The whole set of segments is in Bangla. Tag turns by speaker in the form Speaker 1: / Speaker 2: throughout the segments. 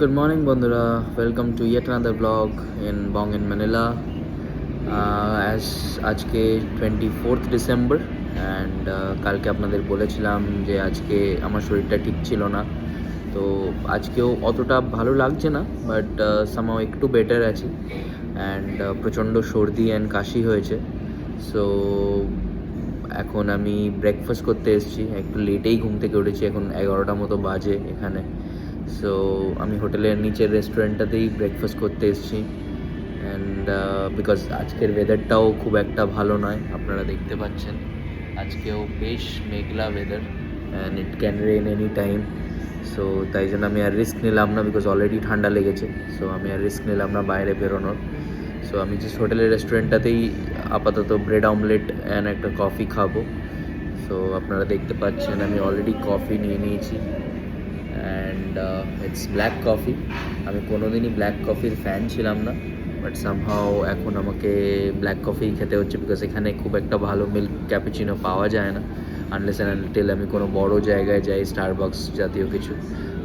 Speaker 1: Good morning বন্ধুরা, welcome to yet another blog in Bong in Manila. As আজকে 24th ডিসেম্বর অ্যান্ড কালকে আপনাদের বলেছিলাম যে আজকে আমার শরীরটা ঠিক ছিল না, তো আজকেও অতটা ভালো লাগছে না, বাট সামহাও একটু বেটার আছি অ্যান্ড প্রচণ্ড সর্দি অ্যান্ড কাশি হয়েছে। সো এখন আমি ব্রেকফাস্ট করতে এসেছি, একটু লেটেই ঘুম থেকে উঠেছি, এখন 11টা মতো বাজে এখানে। সো আমি হোটেলের নিচের রেস্টুরেন্টটাতেই ব্রেকফাস্ট করতে এসেছি অ্যান্ড বিকজ আজকের ওয়েদারটাও খুব একটা ভালো নয়, আপনারা দেখতে পাচ্ছেন আজকেও বেশ মেঘলা weather and it can rain any time. So তাই জন্য আমি আর রিস্ক নিলাম না, বিকজ অলরেডি ঠান্ডা লেগেছে। সো আমি আর রিস্ক নিলাম না বাইরে বেরোনোর। সো আমি জাস্ট হোটেলের রেস্টুরেন্টটাতেই আপাতত ব্রেড অমলেট অ্যান্ড একটা কফি খাবো। সো আপনারা দেখতে পাচ্ছেন আমি অলরেডি কফি নিয়ে নিয়েছি অ্যান্ড ইটস ব্ল্যাক কফি। আমি কোনোদিনই ব্ল্যাক কফির ফ্যান ছিলাম না, বাট সামহাও এখন আমাকে ব্ল্যাক কফি খেতে হচ্ছে, বিকজ এখানে খুব একটা ভালো মিল্ক ক্যাপুচিনো পাওয়া যায় না আনলেস অ্যান্ড আনটিল আমি কোনো বড় জায়গায় যাই, স্টারবাকস জাতীয় কিছু।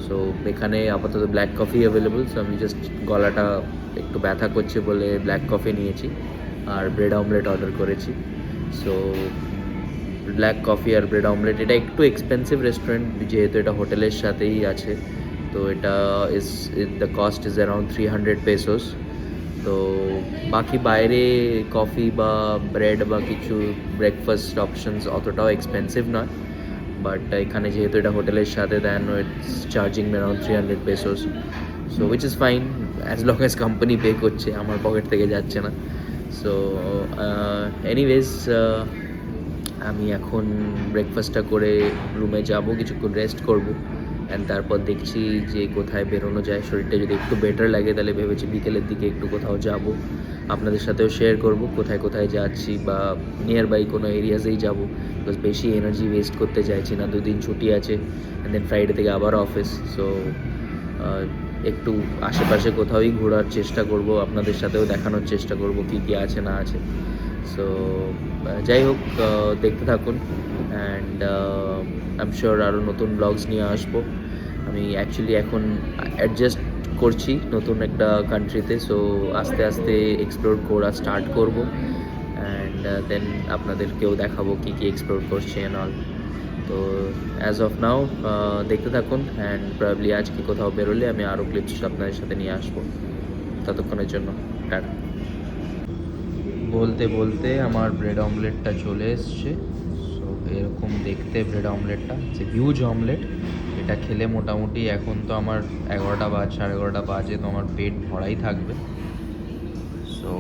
Speaker 1: সো এখানে আপাতত ব্ল্যাক কফি অ্যাভেলেবল। সো আমি জাস্ট গলাটা একটু ব্যথা করছে বলে ব্ল্যাক কফি নিয়েছি আর ব্রেড অমলেট অর্ডার করেছি। সো ব্ল্যাক কফি আর ব্রেড অমলেট, এটা একটু এক্সপেন্সিভ রেস্টুরেন্ট যেহেতু এটা হোটেলের সাথেই আছে, তো এটা the cost is around 300 pesos. তো বাকি বাইরে কফি বা ব্রেড বা কিছু ব্রেকফাস্ট অপশনস অতটাও এক্সপেন্সিভ নয়, বাট এখানে যেহেতু এটা হোটেলের সাথে then, it's charging around 300 pesos. So which is fine as long as company pay করছে, আমার পকেট থেকে যাচ্ছে না। সো এনিওয়েজ আমি এখন ব্রেকফাস্টটা করে রুমে যাব, কিছুক্ষণ রেস্ট করব অ্যান্ড তারপর দেখছি যে কোথায় বেরোনো যায়। শরীরটা যদি একটু বেটার লাগে তাহলে ভেবেছি বিকেলের দিকে একটু কোথাও যাব, আপনাদের সাথেও শেয়ার করব কোথায় কোথায় যাচ্ছি, বা নিয়ার বাই কোনো এরিয়াতেই যাব, বিকজ বেশি এনার্জি ওয়েস্ট করতে চাইছি না। দুদিন ছুটি আছে অ্যান্ড দেন ফ্রাইডে থেকে আবার অফিস। সো একটু আশেপাশে কোথাওই ঘোরার চেষ্টা করব, আপনাদের সাথেও দেখানোর চেষ্টা করব কী কী আছে না আছে। সো যাই হোক, দেখতে থাকুন অ্যান্ড আই এম শিওর আরও নতুন ব্লগস নিয়ে আসবো। আমি অ্যাকচুয়ালি এখন অ্যাডজাস্ট করছি নতুন একটা কান্ট্রিতে, সো আস্তে আস্তে এক্সপ্লোর করা স্টার্ট করব অ্যান্ড দেন আপনাদেরকেও দেখাবো কী কী এক্সপ্লোর করছি অ্যান্ড অল। তো অ্যাজ অফ নাও দেখতে থাকুন অ্যান্ড প্রবাবলি আজকে কোথাও বেরোলে আমি আরও ক্লিপস আপনাদের সাথে নিয়ে আসবো। ততক্ষণের জন্য টাটা। বলতে বলতে আমার ব্রেড অমলেটটা চলে এসছে। সো এরকম দেখতে ব্রেড অমলেটটা, যে হিউজ অমলেট। এটা খেলে মোটামুটি এখন তো আমার 11টা বাজে, 11:30 বাজে, তো আমার পেট ভরাই থাকবে। সো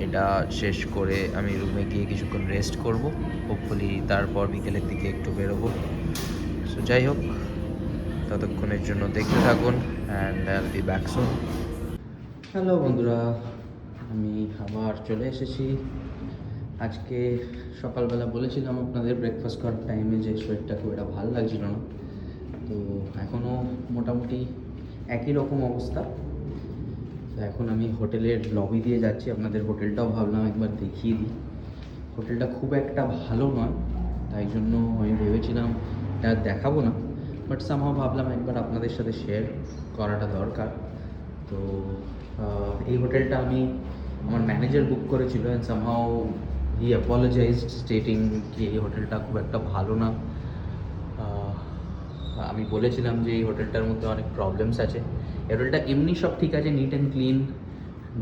Speaker 1: এটা শেষ করে আমি রুমে গিয়ে কিছুক্ষণ রেস্ট করব, হোপফুলি তারপর বিকেলের দিকে একটু বেরোবো। সো যাই হোক, ততক্ষণের জন্য দেখতে থাকুন and I will be back soon. Hello বন্ধুরা, আমি আবার চলে এসেছি। আজকে সকালবেলা বলেছিলাম আপনাদের ব্রেকফাস্ট করার টাইমে যে শরীরটা খুব একটা ভালো লাগছিল না, তো এখনও মোটামুটি একই রকম অবস্থা। তো এখন আমি হোটেলের লবি দিয়ে যাচ্ছি, আপনাদের হোটেলটাও ভাবলাম একবার দেখিয়ে দিই। হোটেলটা খুব একটা ভালো নয়, তাই জন্য আমি ভেবেছিলাম এটা দেখাবো না, বাট সামহাও ভাবলাম একবার আপনাদের সাথে শেয়ার করাটা দরকার। তো এই হোটেলটা আমি আমার ম্যানেজার বুক করেছিল and somehow he apologised stating কি এই হোটেলটা খুব একটা ভালো না। আমি বলেছিলাম যে এই হোটেলটার মধ্যে অনেক প্রবলেমস আছে। এই হোটেলটা এমনি সব ঠিক আছে, নিট অ্যান্ড ক্লিন,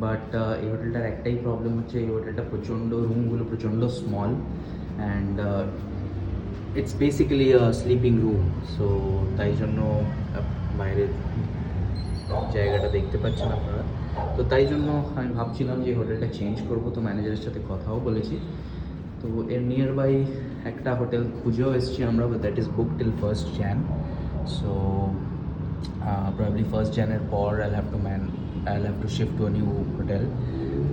Speaker 1: বাট এই হোটেলটার একটাই প্রবলেম হচ্ছে এই হোটেলটা প্রচণ্ড, রুমগুলো প্রচণ্ড small and it's basically sleeping room. So তাই জন্য বাইরের জায়গাটা দেখতে পাচ্ছেন আপনারা। তো তাই জন্য আমি ভাবছিলাম যে হোটেলটা চেঞ্জ করবো, তো ম্যানেজারের সাথে কথাও বলেছি। তো এর নিয়ার বাই একটা হোটেল খুঁজেও এসেছি আমরা, that is book till 1st Jan। So probably 1st Janএর পর আইল have to shift to a new hotel.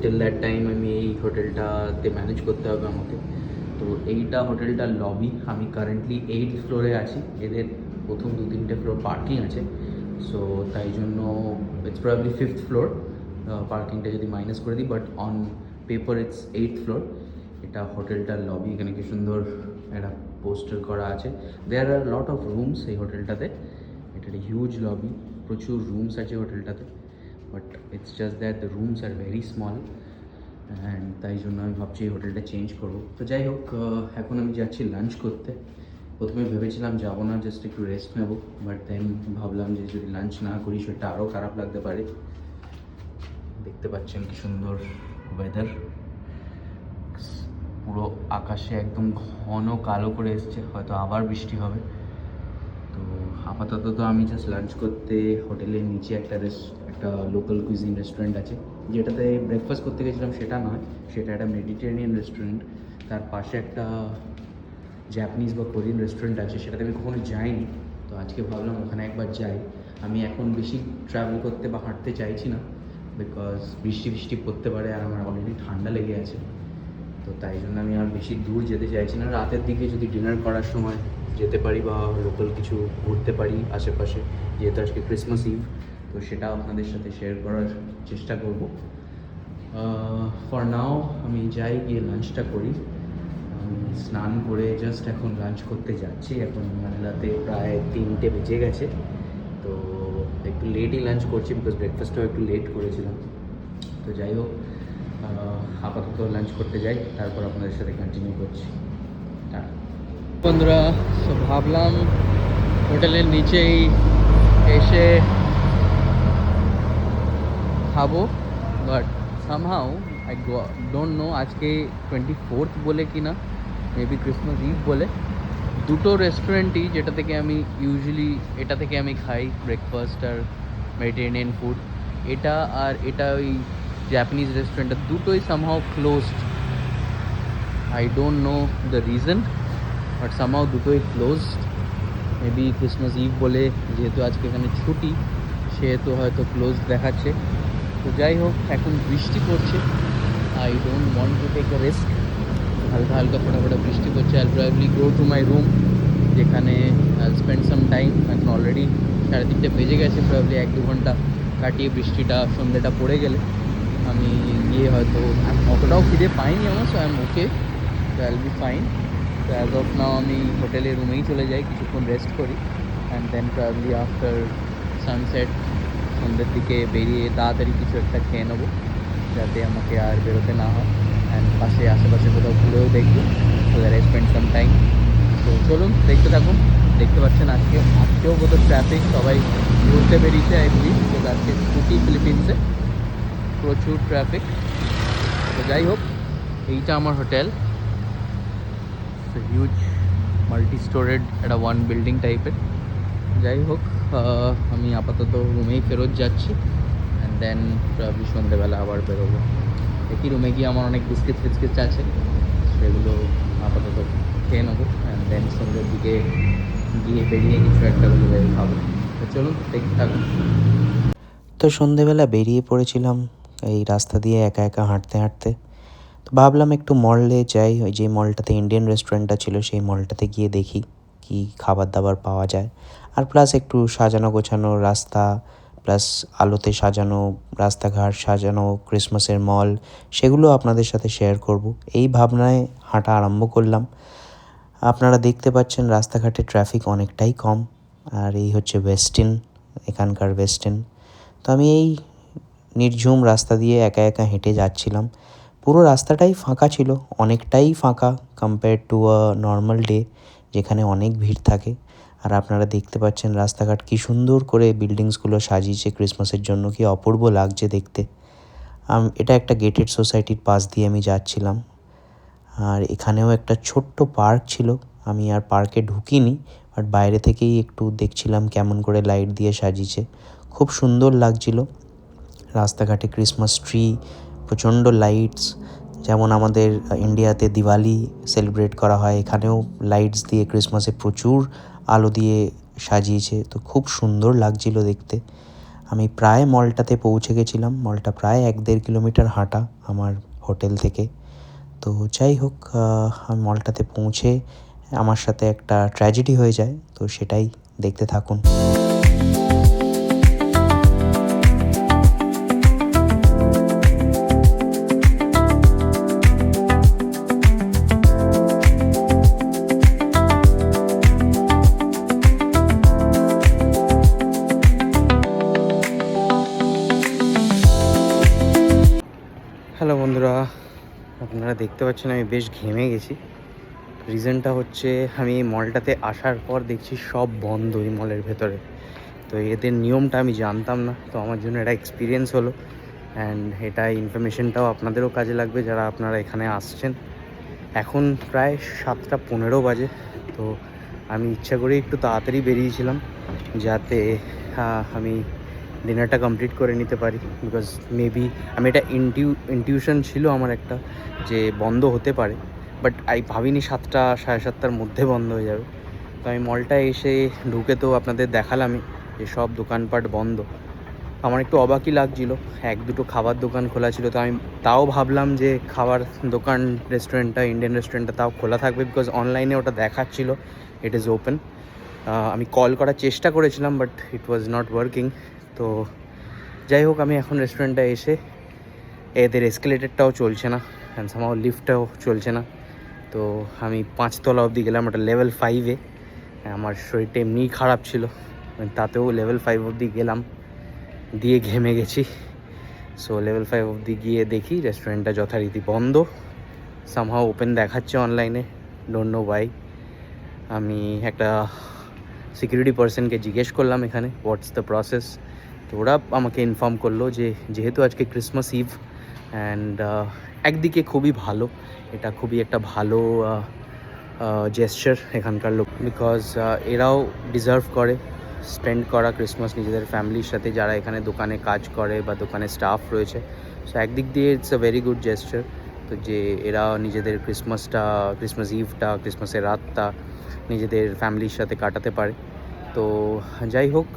Speaker 1: Till that time আমি এই হোটেলটাতে ম্যানেজ করতে হবে আমাকে। তো এইটা হোটেলটার লবি, আমি কারেন্টলি 8th ফ্লোরে আছি। এদের প্রথম 2-3টে ফ্লোর পার্কিং আছে, সো তাই জন্য ইটস প্রবাবলি 5th ফ্লোর, পার্কিংটা যদি মাইনাস করে দিই, but on paper it's 8th floor. এটা হোটেলটার লবি, এখানে কি সুন্দর একটা পোস্টার করা আছে। দেয়ার আর লট অফ রুমস এই হোটেলটাতে। এটা একটা হিউজ লবি প্রচুর রুমস আছে হোটেলটাতে, but it's just that the rooms are very small, and তাই জন্য আমি ভাবছি এই হোটেলটা চেঞ্জ করবো। তো যাই হোক, এখন আমি যাচ্ছি লাঞ্চ করতে। প্রথমে ভেবেছিলাম যাবো না, জাস্ট একটু রেস্ট নেবো, বাট দেন ভাবলাম যে যদি লাঞ্চ না করি সেটা আরও খারাপ লাগতে পারে। দেখতে পাচ্ছেন কি সুন্দর ওয়েদার, পুরো আকাশে একদম ঘন কালো করে এসছে, হয়তো আবার বৃষ্টি হবে। তো আপাতত তো আমি জাস্ট লাঞ্চ করতে হোটেলের নিচে একটা লোকাল কুইজিন রেস্টুরেন্ট আছে, যেটাতে ব্রেকফাস্ট করতে গেছিলাম সেটা নয়, সেটা একটা মেডিটেরিয়ান রেস্টুরেন্ট। তার পাশে একটা জাপানিজ বা কোরিয়ান রেস্টুরেন্ট আছে, সেটাতে আমি কখনো যাইনি। তো আজকে ভাবলাম ওখানে একবার যাই। আমি এখন বেশি ট্রাভেল করতে বা হাঁটতে চাইছি না, বিকজ বৃষ্টি পড়তে পারে আর আমার অলরেডি ঠান্ডা লেগে আছে। তো তাই জন্য আমি আর বেশি দূর যেতে চাইছি না। রাতের দিকে যদি ডিনার করার সময় যেতে পারি বা লোকাল কিছু ঘুরতে পারি আশেপাশে, যেহেতু আজকে ক্রিসমাস ইভ, তো সেটা আপনাদের সাথে শেয়ার করার চেষ্টা করব। ফর নাও আমি যাই, গিয়ে লাঞ্চটা করি। আমি স্নান করে জাস্ট এখন লাঞ্চ করতে যাচ্ছি। এখন ম্যানিলাতে প্রায় 3টে বেজে গেছে, তো একটু লেটই লাঞ্চ করছি, বিকজ ব্রেকফাস্টটাও একটু লেট করেছিলাম। তো যাই হোক, আপাতত লাঞ্চ করতে যাই, তারপর আপনাদের সাথে কন্টিনিউ করছি। বন্ধুরা, তো ভাবলাম হোটেলের নিচেই এসে খাবো, but somehow I don't know আজকে 24th বলে কি না, মেবি ক্রিসমাস ইভ বলে, দুটো রেস্টুরেন্টই যেটা থেকে আমি ইউজুয়ালি এটা থেকে আমি খাই ব্রেকফাস্ট আর মেডিটেরিয়ান ফুড, এটা আর এটা ওই জাপানিজ রেস্টুরেন্টটা, দুটোই somehow closed. I don't know the reason, but somehow দুটোই ক্লোজড। মেবি ক্রিসমাস ইভ বলে, যেহেতু আজকে এখানে ছুটি, সেহেতু হয়তো ক্লোজ দেখাচ্ছে। তো যাই হোক, এখন বৃষ্টি পড়ছে, I don't want to take a risk. হালকা হালকা ফোটা বৃষ্টি পড়ছে। I probably go to my room, যেখানে আই স্পেন্ড সাম টাইম। এখন অলরেডি 3:30 বেজে গেছে, প্রবাবলি 1-2 ঘন্টা কাটিয়ে বৃষ্টিটা সন্ধ্যেটা পড়ে গেলে আমি গিয়ে হয়তো, অতটাও খিদে পাইনি আমার, so I am okay, so I will be fine. তো অ্যাজ অফ নাও আমি হোটেলের রুমেই চলে যাই, কিছুক্ষণ রেস্ট করি, and then probably after sunset সন্ধ্যের দিকে বেরিয়ে তাড়াতাড়ি কিছু একটা খেয়ে নেবো, যাতে আমাকে আর বেরোতে না হয়। অ্যান্ড আশেপাশে কোথাও ঘুরেও দেখবো, so that I spend some time. তো চলুন দেখতে থাকুন। দেখতে পাচ্ছেন আজকেও কত ট্রাফিক, সবাই ঘুরতে বেরিয়েছে আই বিলিভ, তো আজকে ছুটি ফিলিপিন্সে, প্রচুর ট্রাফিক। তো যাই হোক, এইটা আমার হোটেল, হিউজ মাল্টি স্টোরেড একটা 1 বিল্ডিং টাইপের। যাই হোক, আমি আপাতত রুমেই ফেরত যাচ্ছি, অ্যান্ড দেন প্রবলি সন্ধ্যেবেলা আবার বেরোবো। দেখি রুমে গিয়ে আমার অনেক বিস্কিটস আছে, সেগুলো আপাতত খেয়ে নেবো, অ্যান্ড দেন সন্ধ্যের দিকে গিয়ে বেরিয়ে কিছু একটা বলে খাবো। তো চলুন দেখতে থাকুন।
Speaker 2: তো সন্ধেবেলা বেরিয়ে পড়েছিলাম এই রাস্তা দিয়ে একা একা হাঁটতে। তো ভাবলাম একটু মলে যাই, ওই যে মলটাতে ইন্ডিয়ান রেস্টুরেন্টটা ছিল সেই মলটাতে গিয়ে দেখি কি খাবার দাবার পাওয়া যায়। আর প্লাস একটু সাজানো গোছানো রাস্তা, প্লাস আলোতে সাজানো রাস্তাঘাট, সাজানো ক্রিসমাসের মল, সেগুলো আপনাদের সাথে শেয়ার করব। এই ভাবনায় হাঁটা আরম্ভ করলাম। আপনারা দেখতে পাচ্ছেন রাস্তাঘাটে ট্রাফিক অনেকটাই কম, আর এই হচ্ছে ওয়েস্টিন, এখানকার ওয়েস্টিন। তো আমি এই নির্ঝুম রাস্তা দিয়ে একা একা হেঁটে যাচ্ছিলাম। পুরো রাস্তাটাই ফাঁকা ছিল, অনেকটাই ফাঁকা compare to a normal day, যেখানে অনেক ভিড় থাকে। আর আপনারা দেখতে পাচ্ছেন রাস্তাঘাট কী সুন্দর করে বিল্ডিংসগুলো সাজিয়েছে ক্রিসমাসের জন্য, কি অপূর্ব লাগছে দেখতে। এটা একটা গেটেড সোসাইটির পাশ দিয়ে আমি যাচ্ছিলাম, আর এখানেও একটা ছোট্ট পার্ক ছিল। আমি আর পার্কে ঢুকিনি, বাট বাইরে থেকেই একটু দেখছিলাম কেমন করে লাইট দিয়ে সাজিয়েছে, খুব সুন্দর লাগছিল। রাস্তাঘাটে ক্রিসমাস ট্রি, প্রচণ্ড লাইটস, যেমন আমাদের ইন্ডিয়াতে দিওয়ালি সেলিব্রেট করা হয়, এখানেও লাইটস দিয়ে ক্রিসমাসে প্রচুর আলো দিয়ে সাজিয়েছে, তো খুব সুন্দর লাগছিল দেখতে। আমি প্রায় মলটাতে পৌঁছে গেছিলাম, মলটা প্রায় 1-1.5 কিলোমিটার হাঁটা আমার হোটেল থেকে। তো যাই হোক, আমি মলটাতে পৌঁছে আমার সাথে একটা ট্র্যাজেডি হয়ে যায়, তো সেটাই দেখতে থাকুন। হ্যালো বন্ধুরা, আপনারা দেখতে পাচ্ছেন আমি বেশ ঘেমে গেছি। রিজনটা হচ্ছে আমি এই মলটাতে আসার পর দেখছি সব বন্ধ এই মলের ভেতরে। তো এদের নিয়মটা আমি জানতাম না, তো আমার জন্য এটা এক্সপিরিয়েন্স হলো অ্যান্ড এটা ইনফরমেশনটাও আপনাদেরও কাজে লাগবে যারা আপনারা এখানে আসছেন। এখন প্রায় 7:15 বাজে, তো আমি ইচ্ছা করেই একটু তাড়াতাড়ি বেরিয়েছিলাম যাতে আমি ডিনারটা কমপ্লিট করে নিতে পারি। বিকজ মেবি আমি এটা ইনটিউশন ছিল আমার একটা যে বন্ধ হতে পারে, বাট ভাবিনি 7টা 7:30টার মধ্যে বন্ধ হয়ে যাবে। তো আমি মলটা এসে ঢুকে তো আপনাদের দেখালামই যে সব দোকানপাট বন্ধ। আমার একটু অবাকই লাগছিল, 1-2টো খাবার দোকান খোলা ছিল, তো আমি তাও ভাবলাম যে খাবার দোকান রেস্টুরেন্টটা, ইন্ডিয়ান রেস্টুরেন্টটা তাও খোলা থাকবে, বিকজ অনলাইনে ওটা দেখাচ্ছিল ইট ইজ ওপেন। আমি কল করার চেষ্টা করেছিলাম but it was not working. তো যাই হোক, আমি এখন রেস্টুরেন্টে এসে এদের এসকেলেটারটাও চলছে না অ্যান্ড সামহাও লিফটটাও চলছে না। তো আমি 5তলা অবধি গেলাম, ওটা লেভেল 5-এ। আমার শরীরটা এমনিই খারাপ ছিল, তাতেও লেভেল 5 অবধি গেলাম, দিয়ে ঘেমে গেছি। সো লেভেল 5 অবধি গিয়ে দেখি রেস্টুরেন্টটা যথারীতি বন্ধ। সামহাও ওপেন দেখাচ্ছে অনলাইনে, ডোন্ট নো ওয়াই। আমি একটা সিকিউরিটি পার্সনকে জিজ্ঞেস করলাম এখানে হোয়াটস দ্য প্রসেস, তো ওরা আমাকে ইনফর্ম করলো যে যেহেতু আজকে ক্রিসমাস ইভ অ্যান্ড একদিকে খুবই ভালো, এটা খুবই একটা ভালো জেস্চার এখানকার লোক, বিকজ এরাও ডিজার্ভ করে স্পেন্ড করা ক্রিসমাস নিজেদের ফ্যামিলির সাথে যারা এখানে দোকানে কাজ করে বা দোকানে স্টাফ রয়েছে। সো একদিক দিয়ে it's a very good gesture, তো যে এরা নিজেদের ক্রিসমাস ইভটা, ক্রিসমাসের রাতটা নিজেদের ফ্যামিলির সাথে কাটাতে পারে। তো যাই হোক,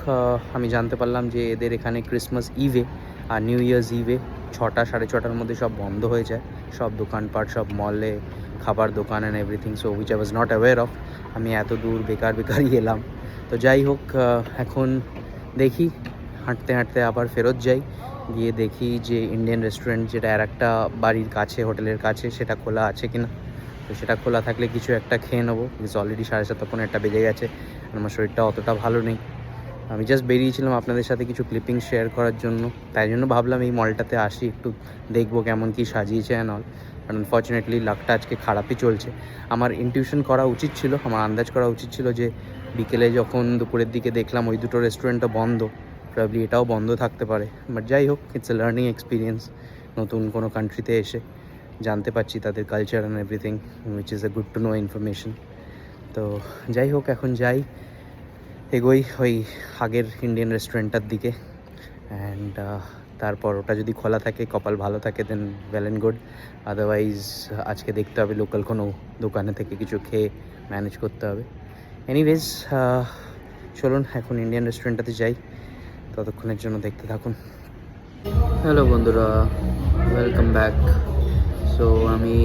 Speaker 2: আমি জানতে পারলাম যে এদের এখানে ক্রিসমাস ইভে আর নিউ ইয়ার্স ইভে 6টা 6:30টার মধ্যে সব বন্ধ হয়ে যায়, সব দোকানপাট, সব মলে, খাবার দোকান and everything. So which I was not aware of. আমি এত দূর বেকারই এলাম। তো যাই হোক, এখন দেখি হাঁটতে হাঁটতে আবার ফেরত যাই, গিয়ে দেখি যে ইন্ডিয়ান রেস্টুরেন্ট যেটা আর একটা বাড়ির কাছে, হোটেলের কাছে, সেটা খোলা আছে কিনা। তো সেটা খোলা থাকলে কিছু একটা খেয়ে নেবো, বিকজ অলরেডি 7:30 বেজে গেছে, আমার শরীরটা অতটা ভালো নেই। আমি জাস্ট বেরিয়েছিলাম আপনাদের সাথে কিছু ক্লিপিং শেয়ার করার জন্য, তাই জন্য ভাবলাম এই মলটাতে আসি, একটু দেখবো কেমন কি সাজিয়েছে অ্যান্ড অল। বাট আনফর্চুনেটলি লাকটা আজকে খারাপই চলছে। আমার ইনটিউশন করা উচিত ছিল, আমার আন্দাজ করা উচিত ছিল যে বিকেলে যখন দুপুরের দিকে দেখলাম ওই দুটো রেস্টুরেন্টও বন্ধ, প্রবলি এটাও বন্ধ থাকতে পারে। বাট যাই হোক, ইটস এ লার্নিং এক্সপিরিয়েন্স। নতুন কোনো কান্ট্রিতে এসে জানতে পারছি তাদের culture and everything, which is a good to know information. তো যাই হোক, এখন যাই, এগোই ওই আগের ইন্ডিয়ান রেস্টুরেন্টটার দিকে অ্যান্ড তারপর ওটা যদি খোলা থাকে, কপাল ভালো থাকে, দেন ওয়েল অ্যান্ড গুড। আদারওয়াইজ আজকে দেখতে হবে লোকাল কোনো দোকানে থেকে কিছু খেয়ে ম্যানেজ করতে হবে। এনিওয়েজ, চলুন এখন ইন্ডিয়ান রেস্টুরেন্টটাতে যাই, ততক্ষণের জন্য দেখতে থাকুন।
Speaker 1: হ্যালো বন্ধুরা, ওয়েলকাম ব্যাক। সো আমি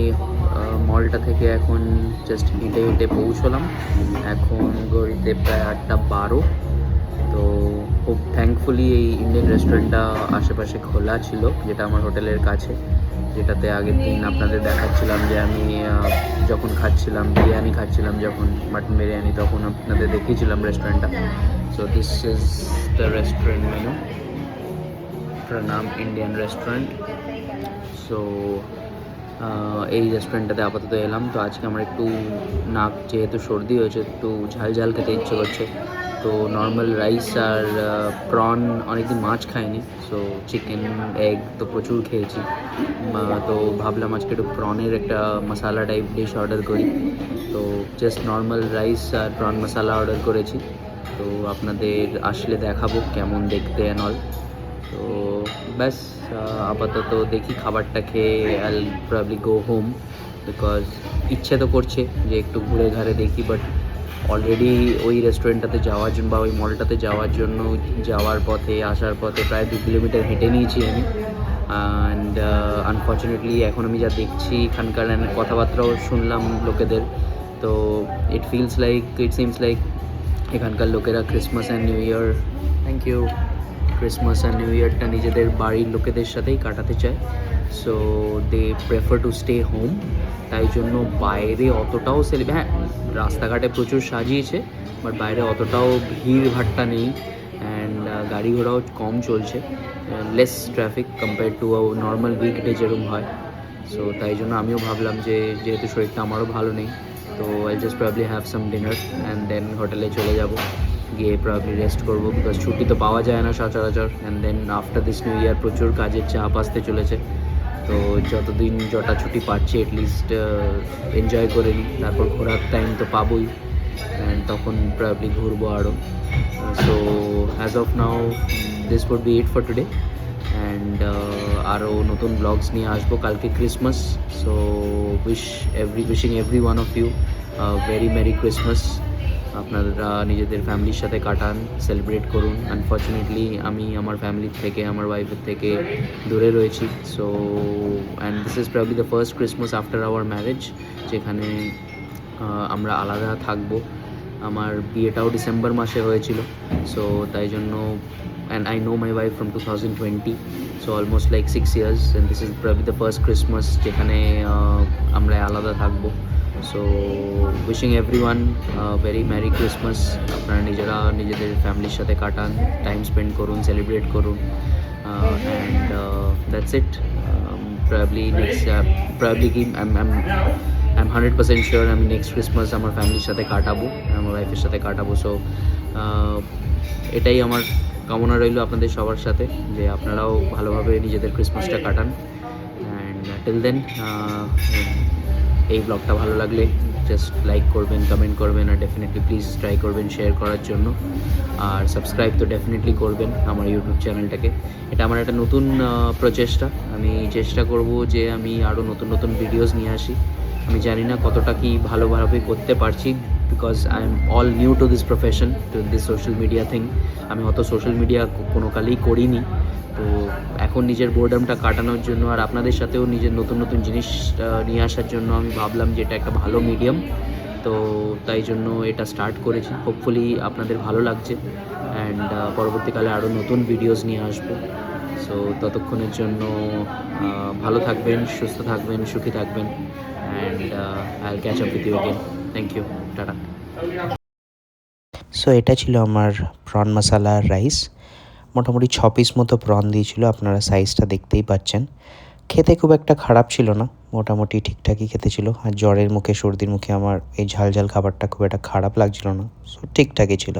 Speaker 1: মলটা থেকে এখন জাস্ট হেঁটে হেঁটে পৌঁছলাম। এখন ঘড়িতে প্রায় 8:12। তো খুব থ্যাঙ্কফুলি এই ইন্ডিয়ান রেস্টুরেন্টটা আশেপাশে খোলা ছিল, যেটা আমার হোটেলের কাছে, যেটাতে আগের দিন আপনাদের দেখাচ্ছিলাম যে আমি যখন খাচ্ছিলাম বিরিয়ানি খাচ্ছিলাম, যখন মাটন বিরিয়ানি, তখন আপনাদের দেখিয়েছিলাম রেস্টুরেন্টটা। So this is the restaurant menu, এটার নাম ইন্ডিয়ান রেস্টুরেন্ট। সো এই রেস্টুরেন্টটাতে আপাতত এলাম। তো আজকে আমার একটু নাক যেহেতু সর্দি হয়েছে, একটু ঝাল ঝাল খেতে ইচ্ছে করছে। তো নর্মাল রাইস আর প্রন, অনেকদিন মাছ খাইনি, সো চিকেন এগ তো প্রচুর খেয়েছি। তো ভাবলাম আজকে একটু প্রনের একটা মশালা টাইপ ডিশ অর্ডার করি। তো জাস্ট নর্মাল রাইস আর প্রন মশালা অর্ডার করেছি। তো আপনাদের আসলে দেখাবো কেমন দেখতে অ্যান্ড অল। তো ব্যাস, আপাতত দেখি খাবারটা খেয়ে I will probably go home, because ইচ্ছে তো করছে যে একটু ঘুরে ঘাড়ে দেখি, বাট অলরেডি ওই রেস্টুরেন্টটাতে যাওয়ার জন্য বা ওই মলটাতে যাওয়ার জন্য যাওয়ার পথে আসার পথে প্রায় 2 কিলোমিটার হেঁটে নিয়েছি আমি। অ্যান্ড আনফর্চুনেটলি এখন আমি যা দেখছি এখানকার কথাবার্তাও শুনলাম লোকেদের, তো ইট সিমস লাইক এখানকার লোকেরা Christmas and new year Christmas and new ইয়ারটা নিজেদের বাড়ির লোকেদের সাথেই কাটাতে চায়। So they prefer to stay home. তাই জন্য বাইরে অতটাও হ্যাঁ, রাস্তাঘাটে প্রচুর সাজিয়েছে, বাট বাইরে অতটাও ভিড় ভাট্টা নেই। অ্যান্ড গাড়ি ঘোড়াও কম চলছে, less traffic compare to normal weekday যেরকম হয়। সো তাই জন্য আমিও ভাবলাম যে যেহেতু শরীরটা আমারও ভালো নেই, তো I just probably have some dinner and then হোটেলে চলে যাব, গিয়ে প্রবলি রেস্ট করবো, বিকজ ছুটি তো পাওয়া যায় না সচরাচর। And then after this new year প্রচুর কাজের চাপ আসতে চলেছে, তো যতদিন যটা ছুটি পাচ্ছি অ্যাটলিস্ট এনজয় করে নিই, তারপর ঘোরার টাইম তো পাবোই, অ্যান্ড তখন প্রবলি ঘুরবো আরও। So as of now this would be it for today, and আরও নতুন ব্লগস নিয়ে আসবো। কালকে Christmas, so wishing every one of you very merry Christmas. আপনারা নিজেদের ফ্যামিলির সাথে কাটান, সেলিব্রেট করুন। আনফর্চুনেটলি আমি আমার ফ্যামিলির থেকে, আমার ওয়াইফের থেকে দূরে রয়েছি। So and this is probably the first Christmas after our marriage, যেখানে আমরা আলাদা থাকবো। আমার বিয়েটাও ডিসেম্বর মাসে হয়েছিল, সো তাই জন্য, and I know my wife from 2020, so almost like 6 years, and this is probably the first Christmas যেখানে আমরা আলাদা থাকবো। So wishing everyone very merry Christmas. আপনারা নিজেরা নিজেদের ফ্যামিলির সাথে কাটান, টাইম স্পেন্ড করুন, সেলিব্রেট করুন, and that's it. probably next probably I'm 100% sure আমি নেক্সট ক্রিসমাস আমার ফ্যামিলির সাথে কাটাবো, আমার ওয়াইফের সাথে কাটাবো। সো এটাই আমার কামনা রইল আপনাদের সবার সাথে, যে আপনারাও ভালোভাবে নিজেদের ক্রিসমাসটা কাটান। অ্যান্ড টিল দেন, এই ব্লগটা ভালো লাগলে জাস্ট লাইক করবেন, কমেন্ট করবেন, আর ডেফিনেটলি প্লিজ ট্রাই করবেন শেয়ার করার জন্য। আর সাবস্ক্রাইব তো ডেফিনেটলি করবেন আমার ইউটিউব চ্যানেলটাকে। এটা আমার একটা নতুন প্রচেষ্টা, আমি চেষ্টা করব যে আমি আরও নতুন নতুন ভিডিওস নিয়ে আসি। আমি জানি না কতটা কি ভালোভাবে করতে পারছি, because I am all new to this profession, to this social media thing. আমি অত সোশ্যাল মিডিয়া কোনো কালেই করিনি, তো এখন নিজের বোর্ডামটা কাটানোর জন্য আর আপনাদের সাথেও নিজের নতুন নতুন জিনিস নিয়ে আসার জন্য আমি ভাবলাম যে এটা একটা ভালো মিডিয়াম, তো তাই জন্য এটা স্টার্ট করেছি। হোপফুলি আপনাদের ভালো লাগছে, অ্যান্ড পরবর্তীকালে আরও নতুন ভিডিওস নিয়ে আসবো। সো ততক্ষণের জন্য ভালো থাকবেন, সুস্থ থাকবেন, সুখী থাকবেন, and I catch up with you again. Thank you, tata.
Speaker 2: So এটা ছিল আমার প্রন মশালা রাইস। মোটামুটি 6 পিস মতো প্রন দিয়েছিল, আপনারা সাইজটা দেখতেই পাচ্ছেন। খেতে খুব একটা খারাপ ছিল না, মোটামুটি ঠিকঠাকই খেতে ছিল। আর জ্বরের মুখে, সর্দির মুখে আমার এই ঝাল ঝাল খাবারটা খুব একটা খারাপ লাগছিল না, সো ঠিকঠাকই ছিল।